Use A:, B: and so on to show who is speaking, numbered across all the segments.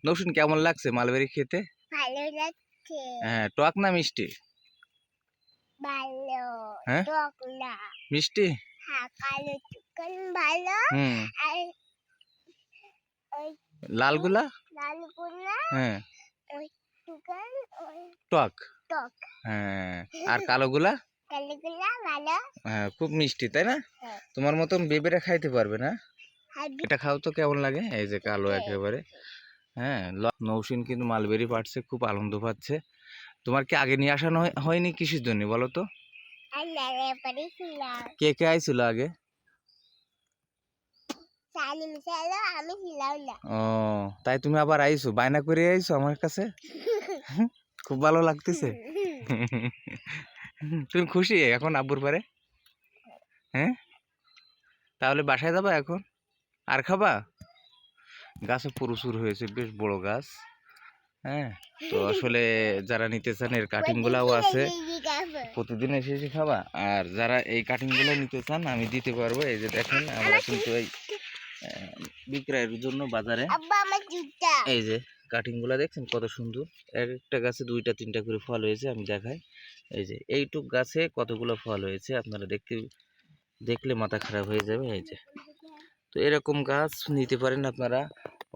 A: নৌসিন কেমন লাগছে মালবেরি খেতে?
B: ভালো লাগছে।
A: হ্যাঁ, টক না মিষ্টি?
B: ভালো।
A: হ্যাঁ,
B: টক না।
A: মিষ্টি।
B: হ্যাঁ, কালো চিকেন ভালো। আর ওই
A: লালগুলা?
B: লালগুলা
A: হ্যাঁ,
B: ওই চিকেন ওই
A: টক।
B: টক।
A: হ্যাঁ, আর কালোগুলা?
B: কালোগুলা ভালো।
A: হ্যাঁ, খুব মিষ্টি তাই না?
B: হ্যাঁ।
A: তোমার মতন বেবেরা খাইতে পারবে না।
B: হাবি
A: এটা খাও তো কেমন লাগে। এই যে কালো একেবারে। হ্যাঁ, নৌসিন কিন্তু মালবেরি পাড়ছে, খুব আনন্দ পাচ্ছে। তোমার কি আগে নিয়ে আসানো হয়নি কিসের জন্য বলো তো?
B: আল্লাহরে পড়েছিলাম।
A: কে কে আইছিল আগে?
B: সালিম ছিল, আমি ছিলাম না।
A: ও, তাই তুমি আবার আইছো, বায়না করে আইছো আমার কাছে? খুব ভালো লাগতেছে। তুমি খুশি এখন আব্বুর পারে? হ্যাঁ, তাহলে বাসায় যাবা এখন? আর খাবা? গাছে প্রচুর হয়েছে, বেশ বড় গাছ। হ্যাঁ, তো আসলে যারা নিতে চান এর কাটিং গুলাও আছে, প্রতিদিন এসে এসে খাবা। আর যারা এই কাটিং গুলো নিতে চান আমি দিতে পারবো। এই যে দেখেন আমরা কিন্তু এই বিক্রয়ের জন্য বাজারে
B: আব্বা আমার জুতা।
A: এই যে কাটিং গুলা দেখছেন কত সুন্দর। এক একটা গাছে 2টা 3টা করে ফল হয়েছে, আমি দেখাই। এই যে এইটুক গাছে কতগুলো ফল হয়েছে আপনারা দেখলে মাথা খারাপ হয়ে যাবে। এই যে, তো এরকম গাছ নিতে পারেন আপনারা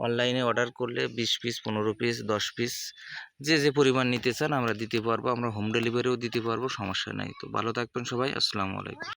A: অনলাইনে অর্ডার করলে 20 পিস 15 পিস 10 পিস যে যে পরিমাণ নিতে চান আমরা দিতে পারবো। আমরা হোম ডেলিভারিও দিতে পারবো, সমস্যা নাই। তো ভালো থাকবেন সবাই, আসসালামু আলাইকুম।